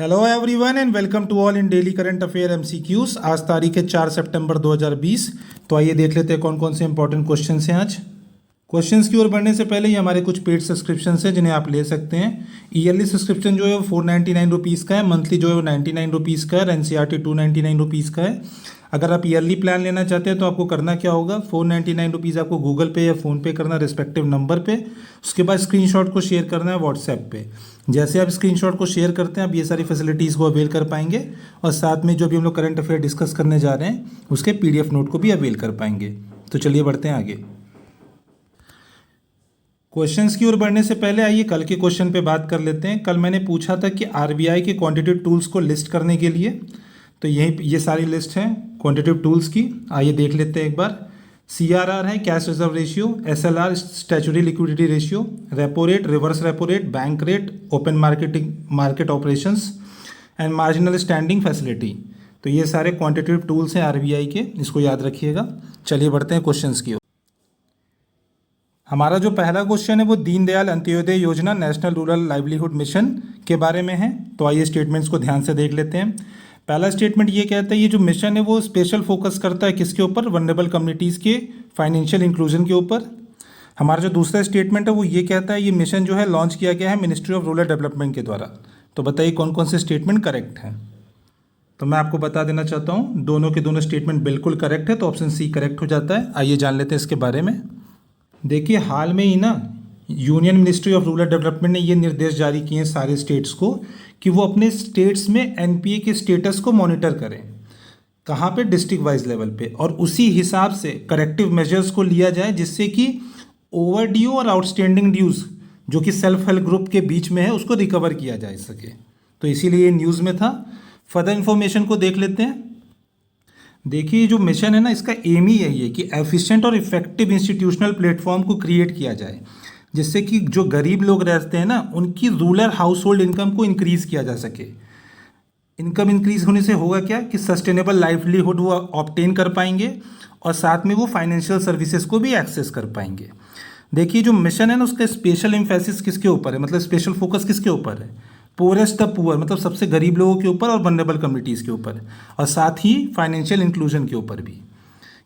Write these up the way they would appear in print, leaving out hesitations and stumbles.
Hello everyone and welcome to all in daily current affair MCQs. आज तारीख है 4 सितंबर 2020। तो आइए देख लेते हैं कौन कौन से इंपॉर्टेंट क्वेश्चंस हैं आज। क्वेश्चंस की ओर बढ़ने से पहले ये हमारे कुछ पेड सब्सक्रिप्शंस हैं जिन्हें आप ले सकते हैं। ईयरली सब्सक्रिप्शन जो है वो 499 रुपीज़ का है, मंथली जो है वो 99 रुपीज़ का है, और एनसीईआरटी 299 रुपीज़ का है। अगर आप ईयरली प्लान लेना चाहते हैं तो आपको करना क्या होगा, 499 रुपीज़ आपको गूगल पे या फ़ोनपे करना रिस्पेक्टिव नंबर पे। उसके बाद स्क्रीनशॉट को शेयर करना है व्हाट्सएप पे। जैसे आप स्क्रीनशॉट को शेयर करते हैं आप ये सारी फैसिलिटीज़ को अवेल कर पाएंगे, और साथ में जो भी हम लोग करंट अफेयर डिस्कस करने जा रहे हैं उसके पीडीएफ नोट को भी अवेल कर पाएंगे। तो चलिए बढ़ते हैं आगे। क्वेश्चंस की ओर बढ़ने से पहले आइए कल के क्वेश्चन पे बात कर लेते हैं। कल मैंने पूछा था कि आरबीआई के क्वांटिटेटिव टूल्स को लिस्ट करने के लिए, तो ये सारी लिस्ट है क्वांटिटेटिव टूल्स की। आइए देख लेते हैं एक बार। सीआरआर है cash reserve ratio, SLR statutory liquidity ratio, repo rate, reverse repo rate, bank rate, open market operations and marginal standing facility. तो ये सारे क्वांटिटेटिव टूल्स हैं आरबीआई के, इसको याद रखिएगा। चलिए बढ़ते हैं क्वेश्चंस की ओर। हमारा जो पहला क्वेश्चन है वो दीनदयाल अंत्योदय योजना नेशनल रूरल लाइवलीहुड मिशन के बारे में है। तो आइए स्टेटमेंट्स को ध्यान से देख लेते हैं। पहला स्टेटमेंट ये कहता है ये जो मिशन है वो स्पेशल फोकस करता है किसके ऊपर, वल्नरेबल कम्युनिटीज़ के फाइनेंशियल इंक्लूजन के ऊपर। हमारा जो दूसरा स्टेटमेंट है वो ये कहता है ये मिशन जो है लॉन्च किया गया है मिनिस्ट्री ऑफ रूरल डेवलपमेंट के द्वारा। तो बताइए कौन कौन से स्टेटमेंट करेक्ट हैं। तो मैं आपको बता देना चाहता हूँ दोनों के दोनों स्टेटमेंट बिल्कुल करेक्ट है, तो ऑप्शन सी करेक्ट हो जाता है। आइए जान लेते हैं इसके बारे में। देखिए हाल में ही ना union ministry of rural development ने ये निर्देश जारी किए हैं सारे स्टेट्स को कि वो अपने स्टेट्स में एनपीए के स्टेटस को मॉनिटर करें। कहाँ पे, डिस्ट्रिक्ट वाइज लेवल पे, और उसी हिसाब से करेक्टिव मेजर्स को लिया जाए जिससे कि ओवर ड्यू और आउटस्टैंडिंग ड्यूज जो कि सेल्फ हेल्प ग्रुप के बीच में है उसको रिकवर किया जा सके। तो इसीलिए ये न्यूज़ में था। फर्दर इन्फॉर्मेशन को देख लेते हैं। देखिए जो मिशन है ना इसका एम ही यही है कि एफिशिएंट और इफेक्टिव इंस्टीट्यूशनल प्लेटफॉर्म को क्रिएट किया जाए जिससे कि जो गरीब लोग रहते हैं ना उनकी रूरल हाउस होल्ड इनकम को इंक्रीज़ किया जा सके। इनकम इंक्रीज होने से होगा क्या कि सस्टेनेबल लाइवलीहुड वो ऑब्टेन कर पाएंगे और साथ में वो फाइनेंशियल सर्विसेज को भी एक्सेस कर पाएंगे। देखिए जो मिशन है ना उसका स्पेशल एम्फेसिस किसके ऊपर है, मतलब स्पेशल फोकस किसके ऊपर है, पोरेस्ट द पुअर मतलब सबसे गरीब लोगों के ऊपर और वल्नरेबल कम्युनिटीज़ के ऊपर, और साथ ही फाइनेंशियल इंक्लूजन के ऊपर भी।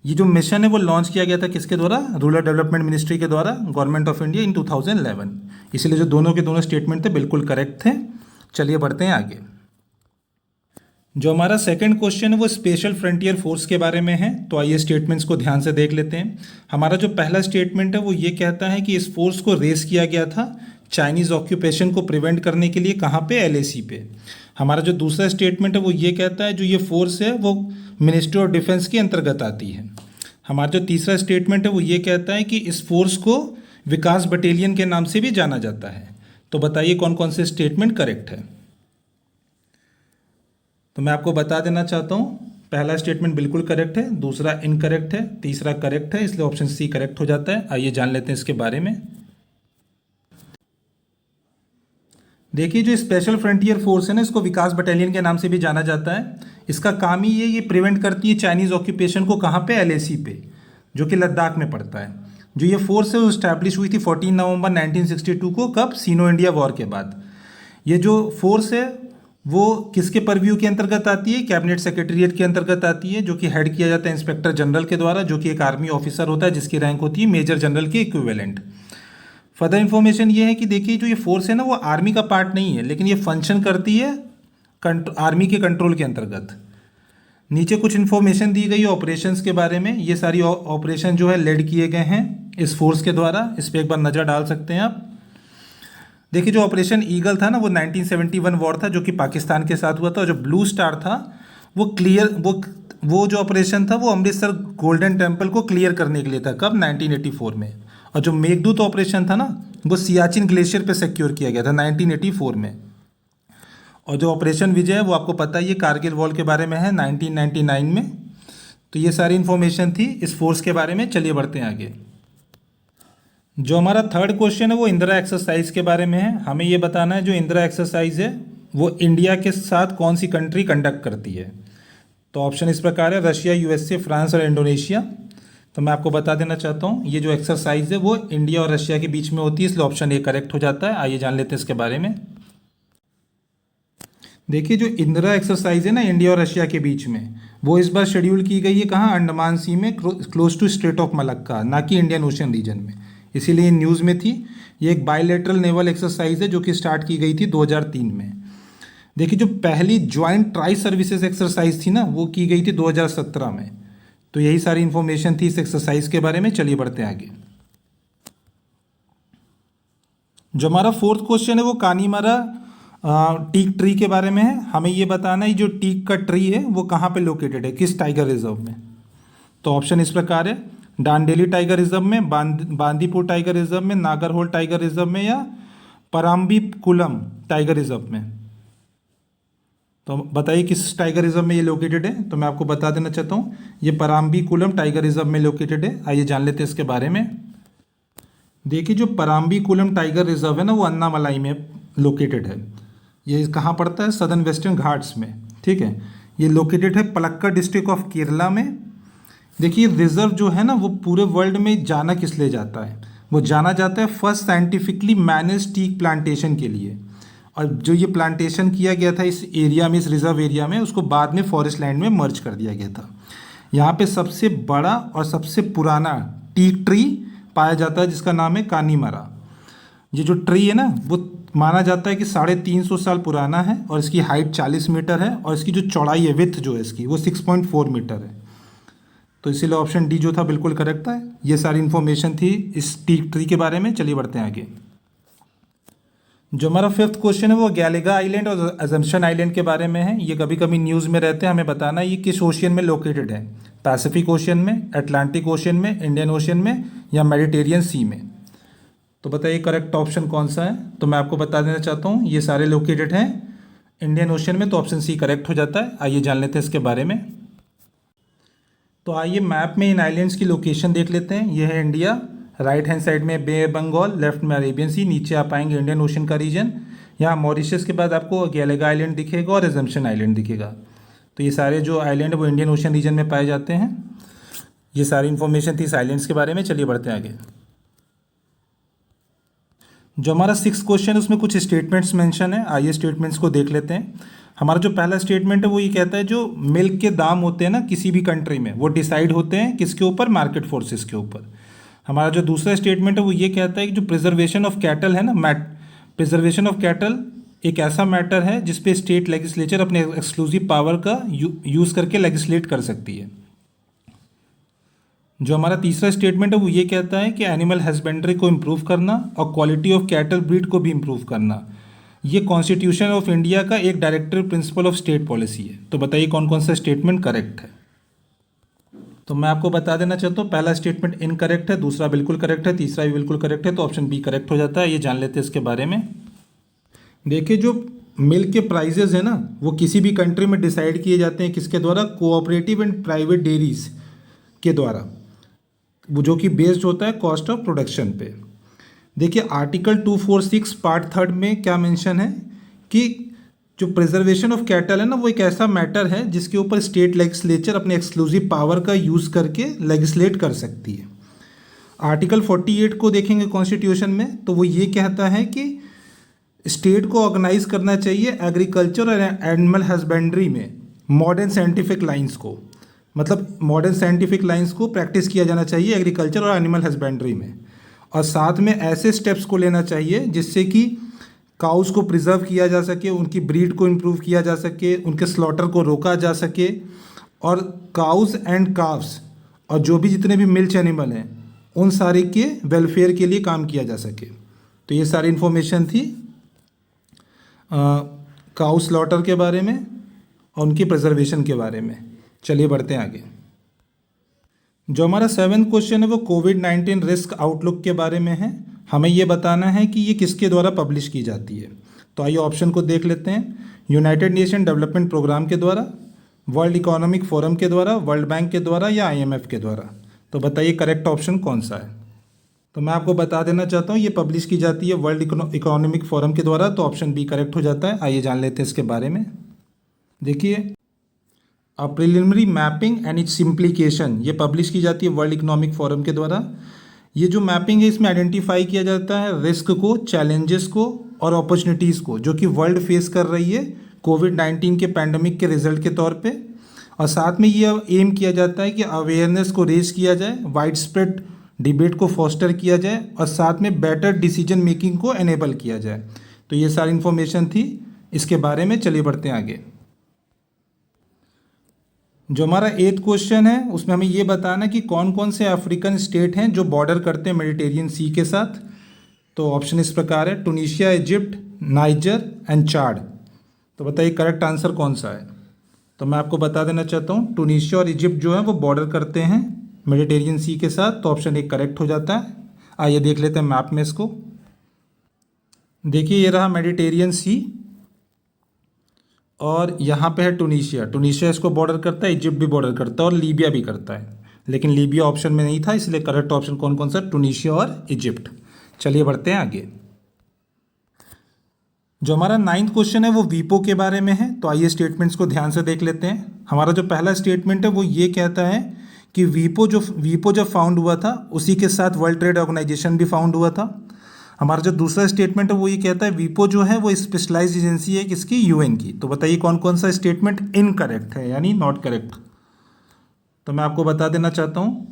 ये जो मिशन है वो लॉन्च किया गया था किसके द्वारा, रूरल डेवलपमेंट मिनिस्ट्री के द्वारा, गवर्नमेंट ऑफ इंडिया इन 2011। इसलिए जो दोनों के दोनों स्टेटमेंट थे बिल्कुल करेक्ट थे। चलिए बढ़ते हैं आगे। जो हमारा सेकंड क्वेश्चन है वो स्पेशल फ्रंटियर फोर्स के बारे में है। तो आइए स्टेटमेंट्स को ध्यान से देख लेते हैं। हमारा जो पहला स्टेटमेंट है वो ये कहता है कि इस फोर्स को रेस किया गया था चाइनीज़ ऑक्यूपेशन को प्रिवेंट करने के लिए, कहाँ पे, एलएसी पे। हमारा जो दूसरा स्टेटमेंट है वो ये कहता है जो ये फोर्स है वो मिनिस्ट्री ऑफ डिफेंस के अंतर्गत आती है। हमारा जो तीसरा स्टेटमेंट है वो ये कहता है कि इस फोर्स को विकास बटालियन के नाम से भी जाना जाता है। तो बताइए कौन कौन से स्टेटमेंट करेक्ट है। तो मैं आपको बता देना चाहता हूँ पहला स्टेटमेंट बिल्कुल करेक्ट है, दूसरा इनकरेक्ट है, तीसरा करेक्ट है, इसलिए ऑप्शन सी करेक्ट हो जाता है। आइए जान लेते हैं इसके बारे में। देखिए जो स्पेशल फ्रंटियर फोर्स है ना इसको विकास बटालियन के नाम से भी जाना जाता है। इसका काम ही ये प्रिवेंट करती है चाइनीज़ ऑक्यूपेशन को, कहाँ पे, एलएसी पे, जो कि लद्दाख में पड़ता है। जो ये फोर्स है वो स्टैब्लिश हुई थी 14 नवंबर 1962 को, कब, सीनो इंडिया वॉर के बाद। ये जो फोर्स है वो किसके परव्यू के अंतर्गत आती है, कैबिनेट सेक्रेटरीट के अंतर्गत आती है, जो कि हेड किया जाता है इंस्पेक्टर जनरल के द्वारा, जो कि एक आर्मी ऑफिसर होता है जिसकी रैंक होती है मेजर जनरल के इक्विवेलेंट। फर्दर इन्फॉर्मेशन ये है कि देखिए जो ये फोर्स है ना वो आर्मी का पार्ट नहीं है, लेकिन ये फंक्शन करती है आर्मी के कंट्रोल के अंतर्गत। नीचे कुछ इन्फॉर्मेशन दी गई है ऑपरेशंस के बारे में। ये सारी ऑपरेशन जो है लेड किए गए हैं इस फोर्स के द्वारा, इस पर एक बार नज़र डाल सकते हैं आप। देखिए जो ऑपरेशन ईगल था ना वो 1971 वॉर था जो कि पाकिस्तान के साथ हुआ था, और जो ब्लू स्टार था वो जो ऑपरेशन था वो अमृतसर गोल्डन टेम्पल को क्लियर करने के लिए था, कब, 1984 में। और जो मेघदूत ऑपरेशन था ना वो सियाचिन ग्लेशियर पे सिक्योर किया गया था 1984 में। और जो ऑपरेशन विजय है वो आपको पता ही है कारगिल वॉर के बारे में है 1999 में। तो ये सारी इन्फॉर्मेशन थी इस फोर्स के बारे में। चलिए बढ़ते हैं आगे। जो हमारा थर्ड क्वेश्चन है वो इंदिरा एक्सरसाइज के बारे में है। हमें ये बताना है जो इंदिरा एक्सरसाइज है वो इंडिया के साथ कौन सी कंट्री कंडक्ट करती है। तो ऑप्शन इस प्रकार है, रशिया, यूएसए, फ्रांस और इंडोनेशिया। तो मैं आपको बता देना चाहता हूँ ये जो एक्सरसाइज है वो इंडिया और रशिया के बीच में होती है, इसलिए ऑप्शन ए करेक्ट हो जाता है। आइए जान लेते हैं इसके बारे में। देखिए जो इंदिरा एक्सरसाइज है ना इंडिया और रशिया के बीच में, वो इस बार शेड्यूल की गई है कहाँ, अंडमान सी में, close to strait of Malacca, ना कि इंडियन ओशन रीजन में। इसीलिए न्यूज़ में थी। ये एक बायलैटरल नेवल एक्सरसाइज है जो कि स्टार्ट की गई थी 2003 में। देखिए जो पहली ज्वाइंट ट्राई सर्विसेज एक्सरसाइज थी ना, वो की गई थी 2017 में। तो यही सारी इन्फॉर्मेशन थी इस एक्सरसाइज के बारे में। चलिए बढ़ते हैं आगे। जो हमारा फोर्थ क्वेश्चन है वो कानीमारा टीक ट्री के बारे में है। हमें ये बताना है जो टीक का ट्री है वो कहाँ पे लोकेटेड है, किस टाइगर रिजर्व में। तो ऑप्शन इस प्रकार है, डांडेली टाइगर रिजर्व में, बांदीपुर टाइगर रिजर्व में, नागरहोल टाइगर रिजर्व में, या पराम्बीकुलम टाइगर रिजर्व में। तो बताइए किस टाइगर रिजर्व में ये लोकेटेड है। तो मैं आपको बता देना चाहता हूँ ये पराम्बीकुलम टाइगर रिजर्व में लोकेटेड है। आइए जान लेते हैं इसके बारे में। देखिए जो पराम्बीकुलम टाइगर रिजर्व है ना वो अन्नामलाई में लोकेटेड है। ये कहाँ पड़ता है, सदर्न वेस्टर्न घाट्स में, ठीक है। ये लोकेटेड है पलक्कड़ डिस्ट्रिक्ट ऑफ केरला में। देखिए रिजर्व जो है ना वो पूरे वर्ल्ड में जाना किस लिए जाता है, वो जाना जाता है first scientifically manage teak plantation के लिए। और जो ये प्लांटेशन किया गया था इस एरिया में, इस रिजर्व एरिया में, उसको बाद में फॉरेस्ट लैंड में मर्ज कर दिया गया था। यहाँ पे सबसे बड़ा और सबसे पुराना टीक ट्री पाया जाता है जिसका नाम है कानीमारा। ये जो ट्री है ना वो माना जाता है कि 350 साल पुराना है और इसकी हाइट 40 मीटर है और इसकी जो चौड़ाई है, विथ जो है इसकी, वो 6.4 मीटर है। तो इसीलिए ऑप्शन डी जो था बिल्कुल करेक्ट था। ये सारी इन्फॉर्मेशन थी इस टीक ट्री के बारे में। चलिए बढ़ते हैं आगे। जो हमारा फिफ्थ क्वेश्चन है वो गैलेगा आइलैंड और अजम्पशन आइलैंड के बारे में है। ये कभी कभी न्यूज़ में रहते हैं, हमें बताना है ये किस ओशियन में लोकेटेड है, पैसिफिक ओशियन में, अटलांटिक ओशियन में, इंडियन ओशियन में, या मेडिटेरियन सी में। तो बताइए करेक्ट ऑप्शन कौन सा है। तो मैं आपको बता देना चाहता हूँ ये सारे लोकेटेड हैं इंडियन ओशियन में, तो ऑप्शन सी करेक्ट हो जाता है। आइए जान लेते हैं इसके बारे में। तो आइए मैप में इन आइलैंड्स की लोकेशन देख लेते हैं। ये है इंडिया, राइट हैंड साइड में बे बंगाल, लेफ्ट में अरेबियन सी, नीचे आप आएंगे इंडियन ओशन का रीजन। यहाँ मॉरिशस के बाद आपको गैलेगा आइलैंड दिखेगा और अजम्पशन आइलैंड दिखेगा। तो ये सारे जो आइलैंड है वो इंडियन ओशन रीजन में पाए जाते हैं। ये सारी इन्फॉर्मेशन थी इस आइलैंड्स के बारे में। चलिए बढ़ते हैं आगे। जो हमारा सिक्स क्वेश्चन है उसमें कुछ स्टेटमेंट्स मेंशन है। आइए स्टेटमेंट्स को देख लेते हैं। हमारा जो पहला स्टेटमेंट है वो ये कहता है जो मिल्क के दाम होते हैं ना किसी भी कंट्री में, वो डिसाइड होते हैं किसके ऊपर, मार्केट फोर्सेस के ऊपर। हमारा जो दूसरा स्टेटमेंट है वो ये कहता है कि जो प्रिजर्वेशन ऑफ कैटल है ना, प्रिजर्वेशन ऑफ कैटल एक ऐसा मैटर है जिसपे स्टेट लेजिस्लेचर अपने एक्सक्लूसिव पावर का यूज़ करके लेजिस्लेट कर सकती है। जो हमारा तीसरा स्टेटमेंट है वो ये कहता है कि एनिमल हस्बेंड्री को इम्प्रूव करना और क्वालिटी ऑफ कैटल ब्रीड को भी इम्प्रूव करना, ये कॉन्स्टिट्यूशन ऑफ इंडिया का एक directive principle of state policy है। तो बताइए कौन कौन सा स्टेटमेंट करेक्ट है। तो मैं आपको बता देना चाहता हूँ पहला स्टेटमेंट इनकरेक्ट है, दूसरा बिल्कुल करेक्ट है, तीसरा भी बिल्कुल करेक्ट है। तो ऑप्शन बी करेक्ट हो जाता है। ये जान लेते हैं इसके बारे में। देखिए जो मिल्क के प्राइजेज है ना वो किसी भी कंट्री में डिसाइड किए जाते हैं किसके द्वारा, कोऑपरेटिव एंड प्राइवेट डेयरीज के द्वारा, वो जो कि बेस्ड होता है कॉस्ट ऑफ प्रोडक्शन पे। देखिए आर्टिकल 246 पार्ट 3 में क्या मेंशन है कि जो प्रिजर्वेशन ऑफ कैटल है ना वो एक ऐसा मैटर है जिसके ऊपर स्टेट लेजिस्लेचर अपने एक्सक्लूसिव पावर का यूज़ करके लेजिस्लेट कर सकती है। आर्टिकल 48 को देखेंगे कॉन्स्टिट्यूशन में तो वो ये कहता है कि स्टेट को ऑर्गेनाइज करना चाहिए एग्रीकल्चर और एनिमल हस्बेंड्री में मॉडर्न साइंटिफिक लाइंस को, मतलब मॉडर्न साइंटिफिक लाइंस को प्रैक्टिस किया जाना चाहिए एग्रीकल्चर और एनिमल हस्बेंड्री में। और साथ में ऐसे स्टेप्स को लेना चाहिए जिससे कि काउस को प्रिजर्व किया जा सके, उनकी ब्रीड को इम्प्रूव किया जा सके, उनके स्लॉटर को रोका जा सके, और काउस एंड काव्स और जो भी जितने भी मिल्क एनिमल हैं उन सारे के वेलफेयर के लिए काम किया जा सके। तो ये सारी इन्फॉर्मेशन थी काउ स्लॉटर के बारे में और उनकी प्रिजर्वेशन के बारे में। चलिए बढ़ते हैं आगे। जो हमारा 7वां क्वेश्चन है वो कोविड-19 रिस्क आउटलुक के बारे में है। हमें ये बताना है कि ये किसके द्वारा पब्लिश की जाती है। तो आइए ऑप्शन को देख लेते हैं। यूनाइटेड नेशन डेवलपमेंट प्रोग्राम के द्वारा, वर्ल्ड इकोनॉमिक फोरम के द्वारा, वर्ल्ड बैंक के द्वारा, या IMF के द्वारा। तो बताइए करेक्ट ऑप्शन कौन सा है। तो मैं आपको बता देना चाहता हूँ ये पब्लिश की जाती है वर्ल्ड इकोनॉमिक फोरम के द्वारा। तो ऑप्शन बी करेक्ट हो जाता है। आइए जान लेते हैं इसके बारे में। देखिए a preliminary mapping and it's implication, ये पब्लिश की जाती है वर्ल्ड इकोनॉमिक फोरम के द्वारा। ये जो मैपिंग है इसमें आइडेंटिफाई किया जाता है रिस्क को, चैलेंजेस को और अपॉर्चुनिटीज़ को जो कि वर्ल्ड फेस कर रही है कोविड-19 के पैंडमिक के रिजल्ट के तौर पे, और साथ में ये एम किया जाता है कि अवेयरनेस को रेज किया जाए, वाइड स्प्रेड डिबेट को फोस्टर किया जाए और साथ में बेटर डिसीजन मेकिंग को एनेबल किया जाए। तो ये सारी इन्फॉर्मेशन थी इसके बारे में। चलिए बढ़ते हैं आगे। जो हमारा 8th क्वेश्चन है उसमें हमें ये बताना कि कौन कौन से अफ्रीकन स्टेट हैं जो बॉर्डर करते हैं मेडिटेरियन सी के साथ। तो ऑप्शन इस प्रकार है, टूनिशिया, इजिप्ट, नाइजर एंड चाड। तो बताइए करेक्ट आंसर कौन सा है। तो मैं आपको बता देना चाहता हूँ, टूनिशिया और इजिप्ट जो है वो बॉर्डर करते हैं मेडिटेरियन सी के साथ। तो ऑप्शन 1 करेक्ट हो जाता है। आइए देख लेते हैं मैप में इसको। देखिए ये रहा मेडिटेरियन सी और यहाँ पे है टूनिशिया। टूनिशिया इसको बॉर्डर करता है, इजिप्ट भी बॉर्डर करता है और लीबिया भी करता है, लेकिन लीबिया ऑप्शन में नहीं था, इसलिए करेक्ट ऑप्शन कौन कौन सा, टूनिशिया और इजिप्ट। चलिए बढ़ते हैं आगे। जो हमारा 9th क्वेश्चन है वो वीपो के बारे में है। तो आइए स्टेटमेंट्स को ध्यान से देख लेते हैं। हमारा जो पहला स्टेटमेंट है वो ये कहता है कि वीपो जब फाउंड हुआ था उसी के साथ वर्ल्ड ट्रेड ऑर्गेनाइजेशन भी फाउंड हुआ था। हमारा जो दूसरा स्टेटमेंट है वो ये कहता है वीपो जो है वो स्पेशलाइज्ड एजेंसी है किसकी, यूएन की। तो बताइए कौन कौन सा स्टेटमेंट इनकरेक्ट है यानी नॉट करेक्ट। तो मैं आपको बता देना चाहता हूँ,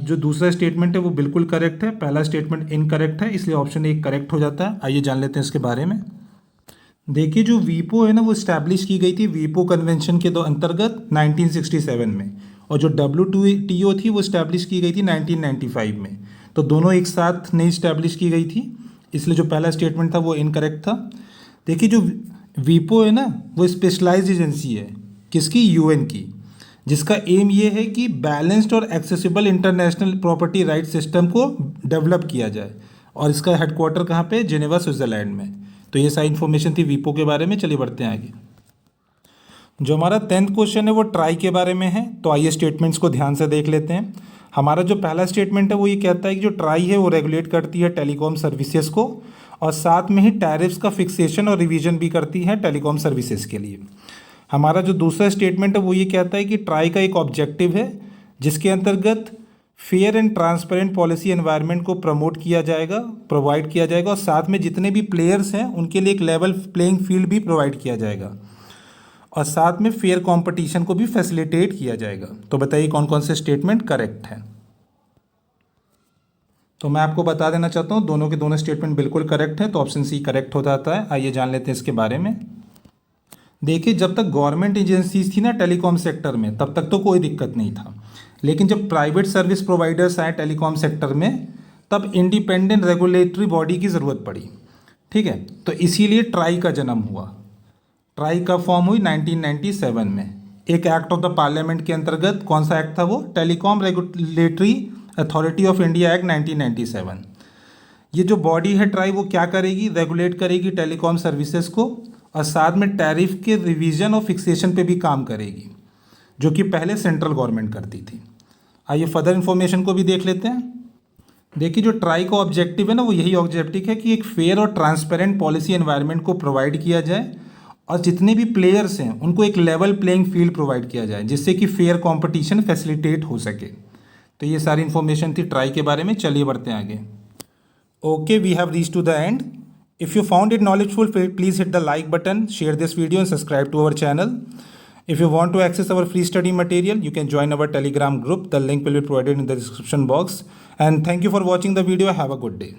जो दूसरा स्टेटमेंट है वो बिल्कुल करेक्ट है, पहला स्टेटमेंट इनकरेक्ट है, इसलिए ऑप्शन 1 करेक्ट हो जाता है। आइए जान लेते हैं इसके बारे में। देखिए जो वीपो है ना वो इस्टेब्लिश की गई थी वीपो कन्वेंशन के अंतर्गत 1967 में, और जो WTO थी वो इस्टेब्लिश की गई थी 1995 में। तो दोनों एक साथ नहीं इस्टेब्लिश की गई थी, इसलिए जो पहला स्टेटमेंट था वो इनकरेक्ट था। देखिए जो वीपो है ना वो स्पेशलाइज्ड एजेंसी है किसकी, यूएन की, जिसका एम ये है कि बैलेंस्ड और accessible international property right system को डेवलप किया जाए, और इसका हेडक्वार्टर कहाँ पे, जेनेवा स्विट्जरलैंड में। तो ये सारी इन्फॉर्मेशन थी वीपो के बारे में। चलिए बढ़ते हैं आगे। जो हमारा 10th क्वेश्चन है वो ट्राई के बारे में है। तो आइए स्टेटमेंट्स को ध्यान से देख लेते हैं। हमारा जो पहला स्टेटमेंट है वो ये कहता है कि जो ट्राई है वो रेगुलेट करती है टेलीकॉम सर्विसेज को, और साथ में ही टैरिफ्स का फिक्सेशन और रिवीजन भी करती है टेलीकॉम सर्विसेज के लिए। हमारा जो दूसरा स्टेटमेंट है वो ये कहता है कि ट्राई का एक ऑब्जेक्टिव है जिसके अंतर्गत fair and transparent policy environment को प्रोवाइड किया जाएगा, और साथ में जितने भी प्लेयर्स हैं उनके लिए एक लेवल प्लेइंग फील्ड भी प्रोवाइड किया जाएगा, और साथ में फेयर कंपटीशन को भी फैसिलिटेट किया जाएगा। तो बताइए कौन कौन से स्टेटमेंट करेक्ट हैं। तो मैं आपको बता देना चाहता हूँ दोनों के दोनों स्टेटमेंट बिल्कुल करेक्ट है, तो ऑप्शन सी करेक्ट हो जाता है। आइए जान लेते हैं इसके बारे में। देखिए जब तक गवर्नमेंट एजेंसीज थी ना टेलीकॉम सेक्टर में तब तक तो कोई दिक्कत नहीं था, लेकिन जब प्राइवेट सर्विस प्रोवाइडर्स आए टेलीकॉम सेक्टर में तब इंडिपेंडेंट रेगुलेटरी बॉडी की ज़रूरत पड़ी। ठीक है, तो इसीलिए ट्राई का जन्म हुआ। ट्राई का फॉर्म हुई 1997 में एक एक्ट ऑफ द पार्लियामेंट के अंतर्गत। कौन सा एक्ट था वो, telecom regulatory authority of India act 1997। ये जो बॉडी है ट्राई वो क्या करेगी, रेगुलेट करेगी टेलीकॉम सर्विसेज को, और साथ में टैरिफ के रिवीजन और फिक्सेशन पे भी काम करेगी, जो कि पहले सेंट्रल गवर्नमेंट करती थी। आइए फर्दर इन्फॉर्मेशन को भी देख लेते हैं। देखिए जो ट्राई का ऑब्जेक्टिव है ना वो यही ऑब्जेक्टिव है कि एक फेयर और ट्रांसपेरेंट पॉलिसी एनवायरनमेंट को प्रोवाइड किया जाए, और जितने भी प्लेयर्स हैं उनको एक लेवल प्लेइंग फील्ड प्रोवाइड किया जाए जिससे कि फेयर कंपटीशन फैसिलिटेट हो सके। तो ये सारी इन्फॉर्मेशन थी ट्राई के बारे में। चलिए बढ़ते हैं आगे। Okay, we have reach to the end. If you found it knowledgeful, please hit the like button, share this video and subscribe to our channel. If you want to access our free study material, you can join our Telegram group. The link will be provided in the description box. And thank you for watching the video. Have a good day.